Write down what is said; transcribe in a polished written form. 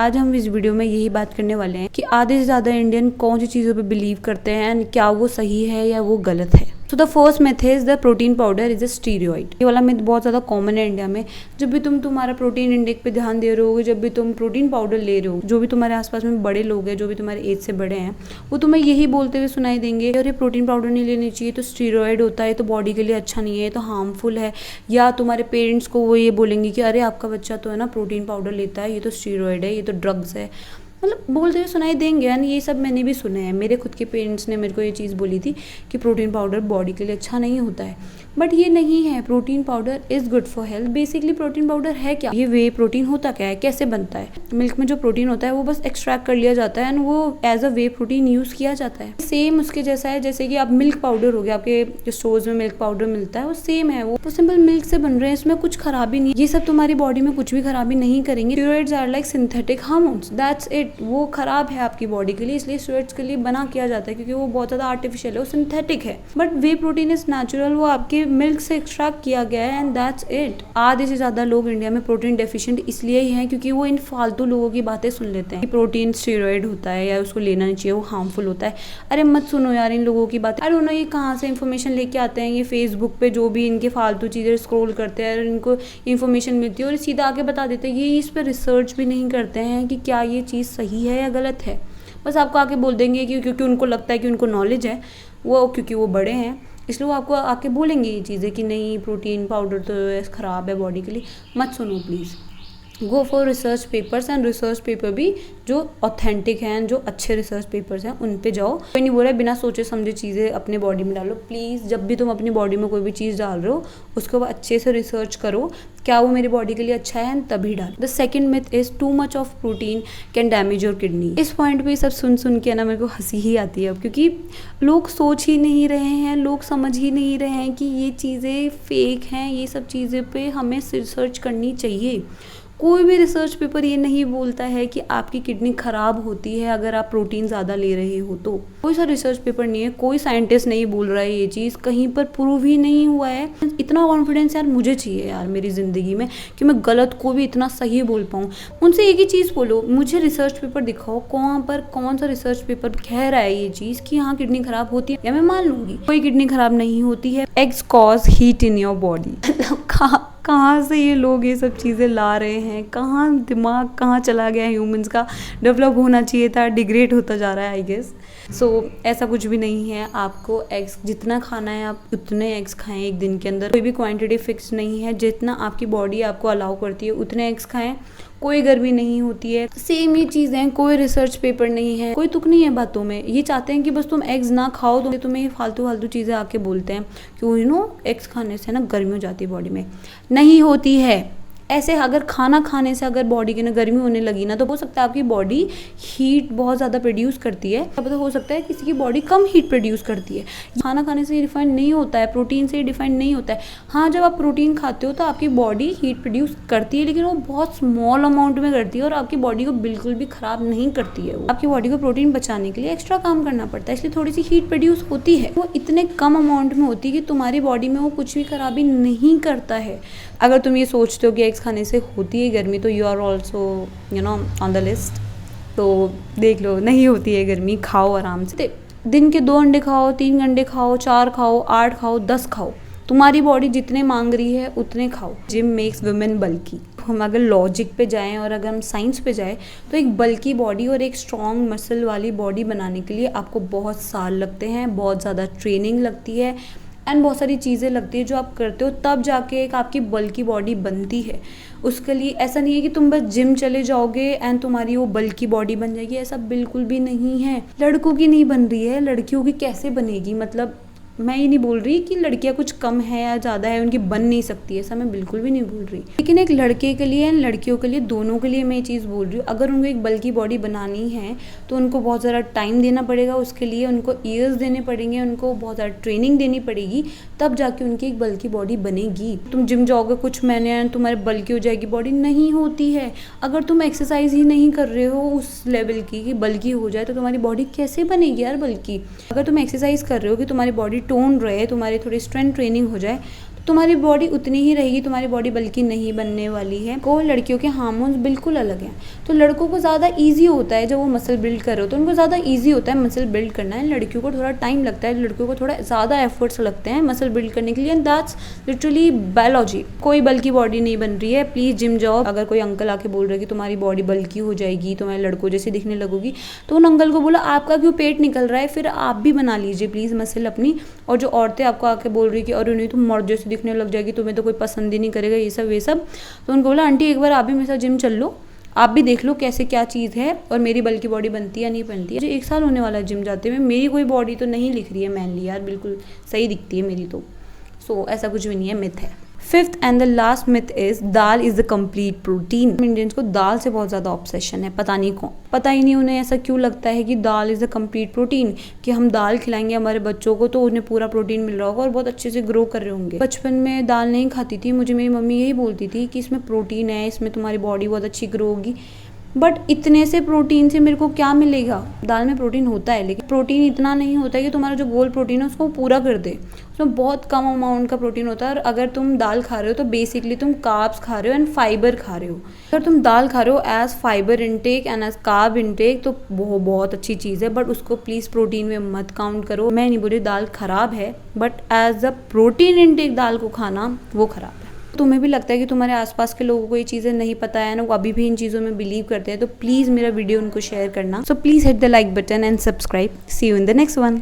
आज हम इस वीडियो में यही बात करने वाले हैं कि आधे से ज़्यादा इंडियन कौन सी चीज़ों पे बिलीव करते हैं एंड क्या वो सही है या वो गलत है। So the first myth is the protein powder is a steroid. ये वाला मिथ बहुत ज़्यादा कॉमन है इंडिया में। जब भी तुम तुम्हारा प्रोटीन इंटेक पे ध्यान दे रहे हो, जब भी तुम प्रोटीन पाउडर ले रहे हो, जो भी तुम्हारे आसपास में बड़े लोग हैं, जो भी तुम्हारे एज से बड़े हैं, वो तुम्हें यही बोलते हुए सुनाई देंगे, अरे प्रोटीन पाउडर नहीं लेनी चाहिए, तो स्टीरॉइड होता है, तो बॉडी के लिए अच्छा नहीं है, तो हार्मफुल है। या तुम्हारे पेरेंट्स को वो ये बोलेंगे कि अरे आपका बच्चा तो है ना प्रोटीन पाउडर लेता है, ये तो स्टीरॉइड है, ये तो ड्रग्स है, मतलब बोलते हुए सुनाई देंगे। यानी ये सब मैंने भी सुने हैं। मेरे खुद के पेरेंट्स ने मेरे को ये चीज़ बोली थी कि प्रोटीन पाउडर बॉडी के लिए अच्छा नहीं होता है, बट ये नहीं है। Protein powder is good for health. Basically protein powder है क्या, ये वे प्रोटीन होता क्या है, कैसे बनता है। मिल्क में जो प्रोटीन होता है वो बस एक्सट्रैक्ट कर लिया जाता है एंड वो as a whey protein use किया जाता है। सेम उसके जैसा है जैसे कि आप मिल्क पाउडर हो गया, आपके जो स्टोर्स में मिल्क पाउडर मिलता है वो सेम है। वो सिंपल मिल्क से बन रहे हैं, इसमें कुछ खराबी नहीं। ये सब तुम्हारी बॉडी में कुछ भी खराबी नहीं करेंगे। Steroids are like synthetic hormones, that's it. वो खराब है आपकी बॉडी के लिए, इसलिए स्टेरॉइड्स के लिए बना किया जाता है क्योंकि वो बहुत ज़्यादा आर्टिफिशियल है, वो सिंथेटिक है। But way protein is natural, वो आपके मिल्क से एक्सट्रैक्ट किया गया है एंड दैट्स इट। आधे से ज़्यादा लोग इंडिया में प्रोटीन डेफिशिएंट इसलिए ही हैं क्योंकि वो इन फालतू लोगों की बातें सुन लेते हैं कि प्रोटीन स्टेरॉइड होता है या उसको लेना नहीं चाहिए, वो हार्मफुल होता है। अरे मत सुनो यार इन लोगों की बातें। अरे उन्होंने ये कहाँ से इन्फॉर्मेशन लेके आते हैं, ये फेसबुक पे जो भी इनके फालतू चीज़ें स्क्रॉल करते हैं, इनको इन्फॉर्मेशन मिलती है और सीधा आके बता देते हैं। ये इस पर रिसर्च भी नहीं करते हैं कि क्या ये चीज़ सही है या गलत है। बस आपको आके बोल देंगे कि क्योंकि उनको लगता है कि उनको नॉलेज है, वो क्योंकि वो बड़े हैं इसलिए वो आपको आके बोलेंगे ये चीज़ें कि नहीं प्रोटीन पाउडर तो ख़राब है बॉडी के लिए। मत सुनो please. Go for research papers and research paper भी जो ऑथेंटिक हैं, जो अच्छे रिसर्च पेपर्स हैं उन पे जाओ। कोई नहीं बोल रहा है बिना सोचे समझे चीज़ें अपने बॉडी में डालो। प्लीज़ जब भी तुम अपनी बॉडी में कोई भी चीज़ डाल रहे हो उसको अच्छे से रिसर्च करो, क्या वो मेरी बॉडी के लिए अच्छा है तभी डालो। The second myth is too much of protein can damage your kidney. इस पॉइंट पे सब सुन के ना मेरे को हंसी ही आती है अब, क्योंकि लोग सोच ही नहीं रहे हैं, लोग समझ ही नहीं रहे हैं कि ये चीज़ें फेक हैं। ये सब चीज़ें पे हमें रिसर्च करनी चाहिए। कोई भी रिसर्च पेपर ये नहीं बोलता है कि आपकी किडनी खराब होती है अगर आप प्रोटीन ज़्यादा ले रहे हो तो। कोई सा रिसर्च पेपर नहीं है, कोई साइंटिस्ट नहीं बोल रहा है ये चीज़, कहीं पर प्रूव ही नहीं हुआ है। इतना कॉन्फिडेंस यार मुझे चाहिए यार मेरी ज़िंदगी में कि मैं गलत को भी इतना सही बोल पाऊँ। उनसे एक ही चीज़ बोलो, मुझे रिसर्च पेपर दिखाओ कहाँ पर कौन सा रिसर्च पेपर कह रहा है ये चीज़ कि हाँ किडनी खराब होती है, या मैं मान लूँगी कोई किडनी खराब नहीं होती है। Eggs cause heat in your body. कहाँ से ये लोग ये सब चीज़ें ला रहे हैं, कहाँ दिमाग कहाँ चला गया है ह्यूमंस का। डेवलप होना चाहिए था, डिग्रेड होता जा रहा है आई गेस। सो ऐसा कुछ भी नहीं है। आपको एग्स जितना खाना है आप उतने एग्स खाएं एक दिन के अंदर। कोई भी क्वांटिटी फिक्स नहीं है, जितना आपकी बॉडी आपको अलाउ करती है उतने एग्स खाएं। कोई गर्मी नहीं होती है। सेम ये चीज़ें, कोई रिसर्च पेपर नहीं है, कोई तुक नहीं है बातों में। ये चाहते हैं कि बस तुम एग्स ना खाओ, तो तुम्हें ये फालतू चीज़ें आके बोलते हैं कि एग्स खाने से ना गर्मी हो जाती है बॉडी में। नहीं होती है ऐसे। अगर खाना खाने से अगर बॉडी की ना गर्मी होने लगी ना, तो हो सकता है आपकी बॉडी हीट बहुत ज़्यादा प्रोड्यूस करती है। अब तो हो सकता है किसी की बॉडी कम हीट प्रोड्यूस करती है। खाना खाने से डिफाइंड नहीं होता है, प्रोटीन से डिफाइंड नहीं होता है। हाँ जब आप प्रोटीन खाते हो तो आपकी बॉडी हीट प्रोड्यूस करती है, लेकिन वो बहुत स्मॉल अमाउंट में करती है और आपकी बॉडी को बिल्कुल भी ख़राब नहीं करती है। आपकी बॉडी को प्रोटीन बचाने के लिए एक्स्ट्रा काम करना पड़ता है, इसलिए थोड़ी सी हीट प्रोड्यूस होती है। वो इतने कम अमाउंट में होती है कि तुम्हारी बॉडी में वो कुछ भी खराबी नहीं करता है। अगर तुम ये सोचते हो कि एग्स खाने से होती है गर्मी, तो you are also on the list. तो देख लो नहीं होती है गर्मी, खाओ आराम से। दिन के 2 अंडे खाओ, 3 अंडे खाओ, 4 खाओ, 8 खाओ, 10 खाओ। तुम्हारी बॉडी जितने मांग रही है उतने खाओ। जिम मेक्स वुमेन बल्की। हम अगर लॉजिक पे जाएं और अगर हम साइंस पे जाएं तो एक बल्की बॉडी और एक स्ट्रॉन्ग मसल वाली बॉडी बनाने के लिए आपको बहुत साल लगते हैं, बहुत ज़्यादा ट्रेनिंग लगती है एंड बहुत सारी चीज़ें लगती है जो आप करते हो, तब जाके एक आपकी बल्की बॉडी बनती है। उसके लिए ऐसा नहीं है कि तुम बस जिम चले जाओगे एंड तुम्हारी वो बल्की बॉडी बन जाएगी, ऐसा बिल्कुल भी नहीं है। लड़कों की नहीं बन रही है, लड़कियों की कैसे बनेगी। मतलब मैं ये नहीं बोल रही कि लड़कियां कुछ कम है या ज़्यादा है, उनकी बन नहीं सकती है, ऐसा मैं बिल्कुल भी नहीं बोल रही। लेकिन एक लड़के के लिए एंड लड़कियों के लिए, दोनों के लिए मैं ये चीज़ बोल रही हूँ, अगर उनको एक बल्की बॉडी बनानी है तो उनको बहुत ज़्यादा टाइम देना पड़ेगा, उसके लिए उनको ईयर्स देने पड़ेंगे, उनको बहुत ज़्यादा ट्रेनिंग देनी पड़ेगी, तब जाके उनकी एक बल्की बॉडी बनेगी। तुम जिम जाओगे कुछ महीने एंड तुम्हारे बल्की हो जाएगी बॉडी, नहीं होती है। अगर तुम एक्सरसाइज ही नहीं कर रहे हो उस लेवल की कि बल्की हो जाए, तो तुम्हारी बॉडी कैसे बनेगी यार बल्की। अगर तुम एक्सरसाइज कर रहे हो कि तुम्हारी बॉडी टोन रहे, तुम्हारी थोड़ी स्ट्रेंथ ट्रेनिंग हो जाए, तुम्हारी बॉडी उतनी ही रहेगी, तुम्हारी बॉडी बल्कि नहीं बनने वाली है। को लड़कियों के हार्मोन्स बिल्कुल अलग हैं, तो लड़कों को ज़्यादा ईजी होता है जब वो मसल बिल्ड कर रहे हो, तो उनको ज़्यादा ईजी होता है मसल बिल्ड करना है। लड़कियों को थोड़ा टाइम लगता है, लड़कियों को थोड़ा ज़्यादा एफर्ट्स लगते हैं मसल बिल्ड करने के लिए, एंड दैट्स लिटरली बायोलॉजी। कोई बल्कि बॉडी नहीं बन रही है, प्लीज़ जिम जाओ। अगर कोई अंकल आके बोल रहे हैं कि तुम्हारी बॉडी बल्कि हो जाएगी, तुम्हारे लड़कों जैसे दिखने लगोगी, तो उन अंकल को बोला आपका क्यों पेट निकल रहा है, फिर आप भी बना लीजिए प्लीज़ मसल अपनी। और जो औरतें आपको आके बोल रही कि अरे नहीं तुम मर्द जैसे दिखने लग जाएगी, तुम्हें तो कोई पसंद ही नहीं करेगा, ये सब, तो उनको बोला आंटी एक बार आप भी मेरे साथ जिम चल लो, आप भी देख लो कैसे क्या चीज़ है और मेरी बल्कि बॉडी बनती है या नहीं बनती है। मुझे 1 साल होने वाला है जिम जाते हुए, मेरी कोई बॉडी तो नहीं लिख रही है मैनली यार, बिल्कुल सही दिखती है मेरी तो। सो ऐसा कुछ भी नहीं है, मिथ है। Fifth and the last myth is dal is the complete protein. Indians को दाल से बहुत ज़्यादा ऑब्सेशन है, पता नहीं कौन, पता ही नहीं उन्हें ऐसा क्यों लगता है कि दाल इज़ द कंप्लीट प्रोटीन, कि हम दाल खिलाएंगे हमारे बच्चों को तो उन्हें पूरा प्रोटीन मिल रहा होगा और बहुत अच्छे से ग्रो कर रहे होंगे। बचपन में दाल नहीं खाती थी, मुझे मेरी मम्मी यही बोलती थी कि इसमें प्रोटीन है, इसमें तुम्हारी बॉडी बहुत अच्छी ग्रो होगी, बट इतने से प्रोटीन से मेरे को क्या मिलेगा। दाल में प्रोटीन होता है लेकिन प्रोटीन इतना नहीं होता है कि तुम्हारा जो गोल प्रोटीन है उसको पूरा कर दे, उसमें बहुत कम अमाउंट का प्रोटीन होता है। और अगर तुम दाल खा रहे हो तो बेसिकली तुम कार्ब्स खा रहे हो एंड फाइबर खा रहे हो। अगर तुम दाल खा रहे हो as fibre intake and as carb intake तो वो बहुत अच्छी चीज़ है, बट उसको प्लीज़ प्रोटीन में मत काउंट करो। मैं नहीं बोल रही दाल खराब है, but as a protein intake दाल को खाना वो खराब है। तुम्हें भी लगता है कि तुम्हारे आसपास के लोगों को ये चीज़ें नहीं पता है ना, वो अभी भी इन चीज़ों में बिलीव करते हैं, तो प्लीज़ मेरा वीडियो उनको शेयर करना। So please hit the like button and subscribe. See you in the next one.